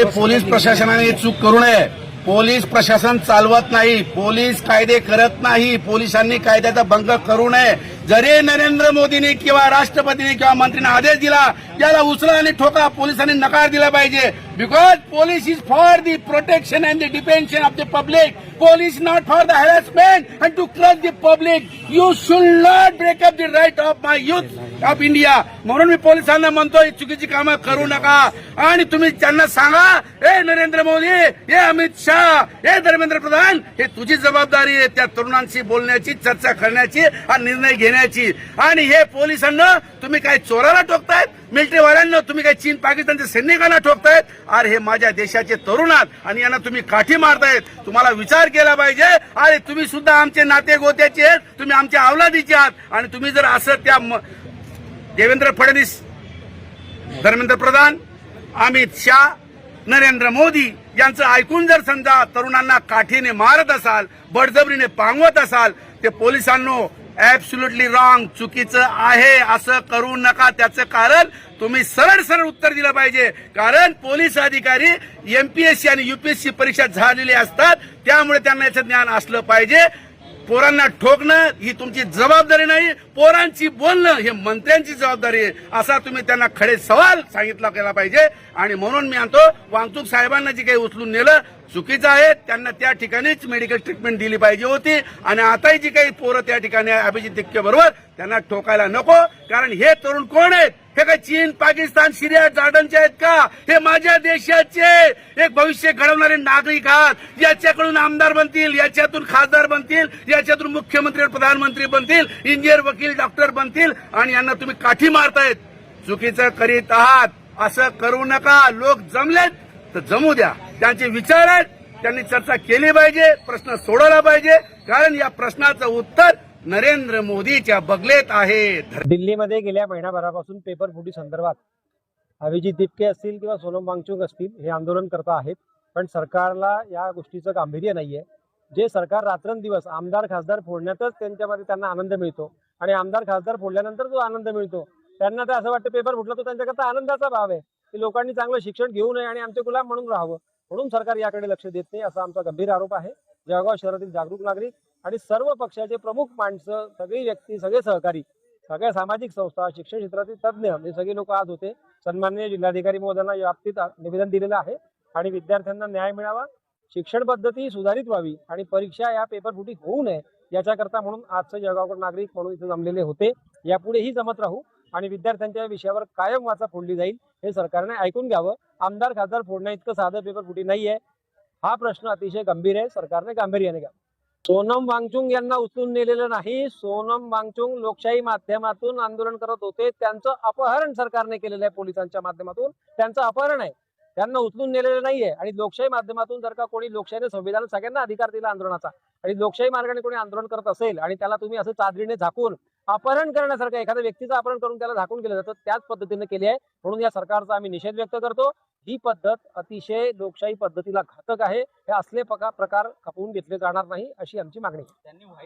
Police प्रशासनाने चूक करू नये। पोलीस प्रशासन चालवत नाही, पोलीस कायदे करत नाही, पोलिसांनी कायद्याचा भंग करू नये। जरी नरेंद्र मोदींनी किंवा राष्ट्रपतींनी किंवा मंत्रीने आदेश दिला त्याला उचला आणि ठोका, पोलिसांनी नकार दिला पाहिजे। Because police is for the protection and the defension of the public, police not for the harassment and to crush the public. You should not break up the right of my youth of India. म्हणून मी पोलिसांना म्हणतो ही चुकीची कामं करू नका आणि तुम्ही त्यांना सांगा, हे नरेंद्र मोदी, हे अमित शाह, हे धर्मेंद्र प्रधान, हे तुझी जबाबदारी आहे त्या तरुणांशी बोलण्याची, चर्चा करण्याची आणि निर्णय घेण्याची। आणि हे पोलिसांना तुम्ही काय चोराला ठोकतायत, मिलिटरीवाल्यांना तुम्ही काय चीन पाकिस्तानच्या सैनिकांना ठोकतायत। अरे हे माझ्या देशाचे तरुण आहेत आणि यांना तुम्ही काठी मारतायत। तुम्हाला विचार केला पाहिजे, अरे तुम्ही सुद्धा आमचे नाते गोत्याचे आहेत, तुम्ही आमच्या अवलादीचे आहात आणि तुम्ही जर असं त्या देवेंद्र फडणवीस, धर्मेंद्र प्रधान, अमित शाह, नरेंद्र मोदी यांचं ऐकून जर समजा तरुणांना काठीने मारत असाल, बळजबरीने पांगवत असाल, ते पोलिसांनो ऍब्सोल्युटली रॉंग, चुकीचं आहे। असं करू नका। त्याचं कारण तुम्ही सरळ सरळ उत्तर दिलं पाहिजे, कारण पोलीस अधिकारी एमपीएससी आणि यूपीएससी परीक्षा झालेली असतात, त्यामुळे त्यांना याचं ज्ञान असलं पाहिजे। पोरांना ठोकणं ही तुमची जबाबदारी नाही, पोरांची बोलणं हे मंत्र्यांची जबाबदारी आहे, असा तुम्ही त्यांना खडे सवाल सांगितला केला पाहिजे। आणि म्हणून मी म्हणतो, वांगचूक साहेबांना जे काही उचलून नेलं चुकीचं आहे, त्यांना त्या ठिकाणीच मेडिकल ट्रीटमेंट दिली पाहिजे होती। आणि आताही जी काही पोरं त्या ठिकाणी अभिजित दिक्के बरोबर त्यांना ठोकायला नको, कारण हे तरुण कोण आहेत? हे काय चीन, पाकिस्तान, सिरिया, जॉर्डनचे आहेत का? हे माझ्या देशाचे एक भविष्य घडवणारे नागरिक आहात। याच्याकडून आमदार बनतील, याच्यातून खासदार बनतील, याच्यातून मुख्यमंत्री प्रधानमंत्री बनतील, इंजिनियर, वकील, डॉक्टर बनतील आणि यांना तुम्ही काठी मारतायत। चुकीचं करीत आहात, असं करू नका। लोक जमलेत तर जमू द्या, त्यांचे विचार आहेत, त्यांनी चर्चा केली पाहिजे, प्रश्न सोडवला पाहिजे, कारण या प्रश्नाचं उत्तर नरेंद्र मोदीच्या बगलेत आहे। दिल्लीमध्ये गेल्या महिनाभरापासून पेपर फुटी संदर्भात अभिजित दिपके असतील किंवा सोनम वांगचुक असतील हे आंदोलन करत आहेत, पण सरकारला या गोष्टीचं गांभीर्य नाहीये। जे सरकार रात्रंदिवस आमदार खासदार फोडण्यातच त्यांच्यामध्ये त्यांना आनंद मिळतो आणि आमदार खासदार फोडल्यानंतर जो आनंद मिळतो त्यांना तर असं वाटतं पेपर फुटला तो त्यांच्याकरता आनंदाचा भाव आहे की लोकांनी चांगलं शिक्षण घेऊ नये आणि आमचे गुलाम म्हणून राहावं, म्हणून सरकार याकडे लक्ष देत नाही असा आमचा गंभीर आरोप आहे। जळगाव शहरातील जागरूक नागरिक आणि सर्व पक्षाचे प्रमुख माणसं, सगळी व्यक्ती, सगळे सहकारी, सगळ्या सामाजिक संस्था, शिक्षण क्षेत्रातील तज्ज्ञ हे सगळे लोक आज होते। सन्माननीय जिल्हाधिकारी महोदयांना या बाबतीत निवेदन दिलेलं आहे आणि विद्यार्थ्यांना न्याय मिळावा, शिक्षण पद्धती सुधारित व्हावी आणि परीक्षा या पेपर फुटी होऊ नये याच्याकरता म्हणून आजचे जळगावकर नागरिक म्हणून इथे जमलेले होते। यापुढेही जमत राहू आणि विद्यार्थ्यांच्या विषयावर कायम वाचा फोडली जाईल हे सरकारने ऐकून घ्यावं। आमदार खासदार फोडण्या इतकं साधं पेपर फुटी नाहीये, हा प्रश्न अतिशय गंभीर आहे, सरकारने गांभीर्याने घ्यावा। सोनम वांगचुक यांना उचलून नेलेलं नाही, सोनम वांगचुक लोकशाही माध्यमातून आंदोलन करत होते, त्यांचं अपहरण सरकारने केलेलं आहे, पोलिसांच्या माध्यमातून त्यांचं अपहरण आहे, त्यांना उचलून नेलेलं नाहीये। आणि लोकशाही माध्यमातून जर का कोणी लोकशाहीने संविधान सगळ्यांना अधिकार दिला आंदोलनाचा आणि लोकशाही मार्गाने कोणी आंदोलन करत असेल आणि त्याला तुम्ही असं चादरीने झाकून अपहरण करण्यासारखं एखाद्या व्यक्तीचं अपहरण करून त्याला झाकून केलं जातं, त्याच पद्धतीने केली आहे। म्हणून या सरकारचा आम्ही निषेध व्यक्त करतो। ही पद्धत अतिशय लोकशाही पद्धतीला घातक आहे, हे असले प्रकार खपवून घेतले जाणार नाही अशी आमची मागणी आहे।